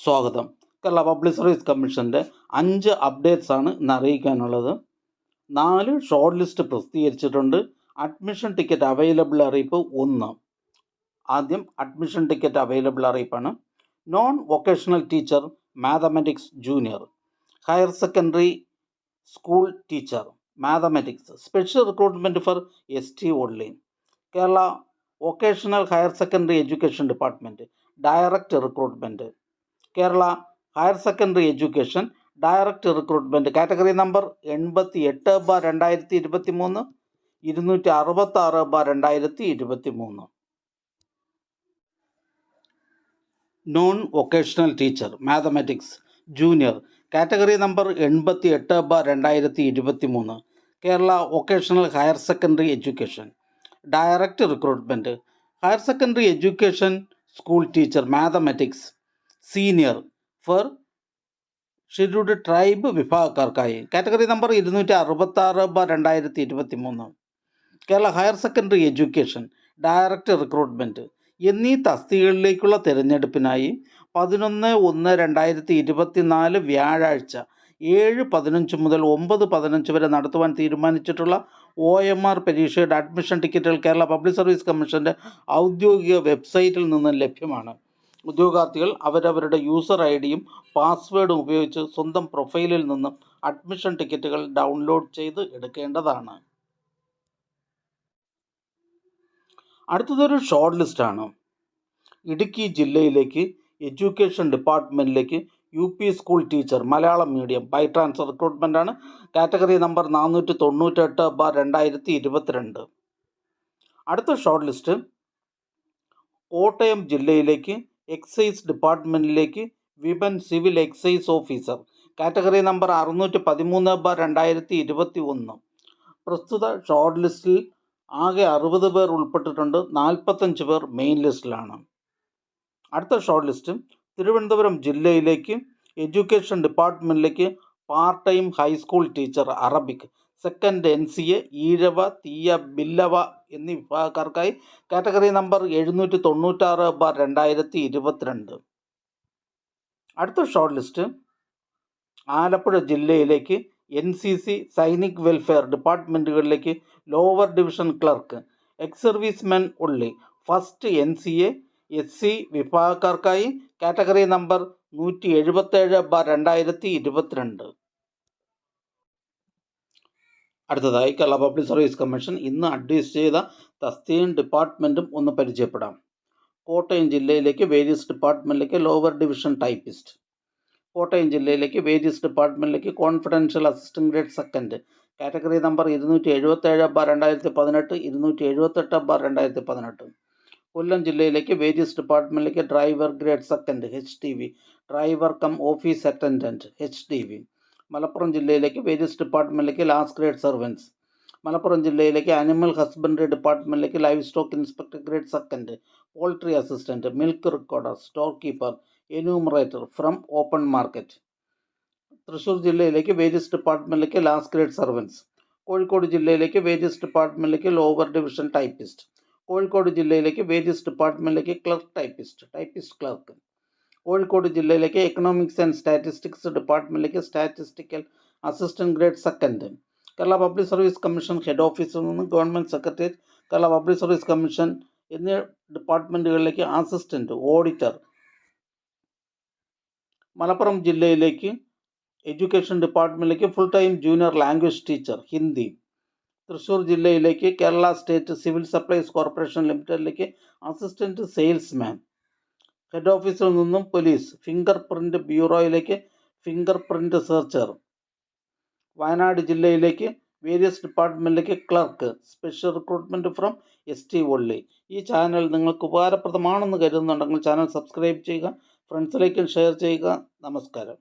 സ്വാഗതം. Kerala public service കമ്മീഷൻ്റെ 5 updates ആണ് ഇന്ന് അറിയിക്കാനുള്ളത്. 4 ഷോർട്ട് ലിസ്റ്റ് പ്രസിദ്ധീകരിച്ചിട്ടുണ്ട്. അഡ്മിഷൻ ടിക്കറ്റ് അവൈലബിൾ അറിയിപ്പ് 1. ആദ്യം അഡ്മിഷൻ ടിക്കറ്റ് അവൈലബിൾ അറിയിപ്പാണ്. Non vocational teacher mathematics junior, higher secondary school teacher mathematics, special recruitment for ST only. Kerala vocational higher secondary education department direct recruitment. Kerala higher secondary education direct recruitment category number 88/2023, 266/2023. Non vocational teacher mathematics junior category number 88/2023. Kerala vocational higher secondary education direct recruitment higher secondary education school teacher mathematics senior for scheduled tribe വിഭാഗക്കാർക്കായി category number 266/2023. Kerala higher secondary education direct recruitment എന്നീ തസ്തികകളിലേക്കുള്ള തിരഞ്ഞെടുപ്പിനായി 11/1/2024 വ്യാഴാഴ്ച 7:15 മുതൽ 9:15 വരെ നടത്തുവാൻ തീരുമാനിച്ചിട്ടുള്ള OMR പരീക്ഷയുടെ admission ടിക്കറ്റുകൾ Kerala public service കമ്മീഷൻ്റെ ഔദ്യോഗിക വെബ്സൈറ്റിൽ നിന്ന് ലഭ്യമാണ്. ഉദ്യോഗാർത്ഥികൾ അവരവരുടെ യൂസർ ഐഡിയും പാസ്വേഡും ഉപയോഗിച്ച് സ്വന്തം പ്രൊഫൈലിൽ നിന്നും അഡ്മിഷൻ ടിക്കറ്റുകൾ ഡൗൺലോഡ് ചെയ്ത് എടുക്കേണ്ടതാണ്. അടുത്തതൊരു ഷോർട്ട് ലിസ്റ്റാണ്. ഇടുക്കി ജില്ലയിലേക്ക് എഡ്യൂക്കേഷൻ ഡിപ്പാർട്ട്മെൻറ്റിലേക്ക് UP school teacher Malayalam medium by transfer റിക്രൂട്ട്മെൻറ്റാണ്. Category number 498/2022. അടുത്ത ഷോർട്ട് ലിസ്റ്റ് കോട്ടയം ജില്ലയിലേക്ക് എക്സൈസ് ഡിപ്പാർട്ട്മെൻറ്റിലേക്ക് women civil excise officer category number 613/2021. പ്രസ്തുത ഷോർട്ട് ലിസ്റ്റിൽ ആകെ 60 പേർ ഉൾപ്പെട്ടിട്ടുണ്ട്. 45 പേർ മെയിൻ ലിസ്റ്റിലാണ്. അടുത്ത ഷോർട്ട് ലിസ്റ്റ് തിരുവനന്തപുരം ജില്ലയിലേക്ക് എഡ്യൂക്കേഷൻ ഡിപ്പാർട്ട്മെൻറ്റിലേക്ക് part time high school teacher Arabic second NCA Ezhava Thiyya Billava എന്നീ വിഭാഗക്കാർക്കായി കാറ്റഗറി നമ്പർ 796/2022. അടുത്ത ഷോർട്ട് ലിസ്റ്റ് ആലപ്പുഴ ജില്ലയിലേക്ക് NCC സൈനിക് വെൽഫെയർ ഡിപ്പാർട്ട്മെൻറ്റുകളിലേക്ക് lower division clerk ex service men ഉള്ളി ഫസ്റ്റ് NCA SC വിഭാഗക്കാർക്കായി കാറ്റഗറി നമ്പർ 177/2022. അടുത്തതായി കേരള പബ്ലിക് സർവീസ് കമ്മീഷൻ ഇന്ന് അഡ്വൈസ് ചെയ്ത തസ്തികയും ഡിപ്പാർട്ട്മെൻറ്റും ഒന്ന് പരിചയപ്പെടാം. കോട്ടയം ജില്ലയിലേക്ക് വേരിയസ് ഡിപ്പാർട്ട്മെൻറ്റിലേക്ക് ലോവർ ഡിവിഷൻ ടൈപ്പിസ്റ്റ്. കോട്ടയം ജില്ലയിലേക്ക് വേരിയസ് ഡിപ്പാർട്ട്മെൻറ്റിലേക്ക് confidential assistant grade second category number 277/2018, 278/2018. Kollam ജില്ലയിലേക്ക് വേരിയസ് ഡിപ്പാർട്ട്മെൻറ്റിലേക്ക് driver grade second HDV driver cum office attendant HDV. Malappuram ജില്ലയിലേക്ക് വേരിയസ് ഡിപ്പാർട്ട്മെൻറ്റിലേക്ക് ലാസ്റ്റ് ഗ്രേഡ് സർവൻസ്. മലപ്പുറം ജില്ലയിലേക്ക് ആനിമൽ ഹസ്ബൻഡറി ഡിപ്പാർട്ട്മെൻറ്റിലേക്ക് livestock inspector grade second poultry assistant milk recorder store keeper enumerator from open market. Thrissur ജില്ലയിലേക്ക് various ഡിപ്പാർട്ട്മെൻറ്റിലേക്ക് last grade servants. Kozhikode ജില്ലയിലേക്ക് various ഡിപ്പാർട്ട്മെൻറ്റിലേക്ക് lower division typist. Kozhikode ജില്ലയിലേക്ക് various ഡിപ്പാർട്ട്മെൻറ്റിലേക്ക് ക്ലർക്ക് ടൈപ്പിസ്റ്റ് ക്ലർക്ക്. കോഴിക്കോട് ജില്ലയിലേക്ക് economics and statistics ഡിപ്പാർട്ട്മെൻറ്റിലേക്ക് statistical assistant grade second. Kerala public service commission head ഓഫീസിൽ നിന്ന് government secretariat Kerala public service commission എന്നീ ഡിപ്പാർട്ട്മെൻറ്റുകളിലേക്ക് അസിസ്റ്റൻറ്റ് ഓഡിറ്റർ. മലപ്പുറം ജില്ലയിലേക്ക് എഡ്യൂക്കേഷൻ ഡിപ്പാർട്ട്മെൻറ്റിലേക്ക് full time junior language teacher Hindi. Thrissur ജില്ലയിലേക്ക് Kerala state civil supplies corporation ലിമിറ്റഡിലേക്ക് അസിസ്റ്റൻറ്റ് സെയിൽസ്മാൻ. ഹെഡ് ഓഫീസിൽ നിന്നും പോലീസ് ഫിംഗർ പ്രിൻറ്റ് ബ്യൂറോയിലേക്ക് ഫിംഗർ പ്രിൻറ്റ് സെർച്ചർ. വയനാട് ജില്ലയിലേക്ക് വേരിയസ് ഡിപ്പാർട്ട്മെൻറ്റിലേക്ക് clerk special recruitment from ST only. ഈ ചാനൽ നിങ്ങൾക്ക് ഉപകാരപ്രദമാണെന്ന് കരുതുന്നുണ്ടെങ്കിൽ ചാനൽ സബ്സ്ക്രൈബ് ചെയ്യുക, ഫ്രണ്ട്സിലേക്കും ഷെയർ ചെയ്യുക. നമസ്കാരം.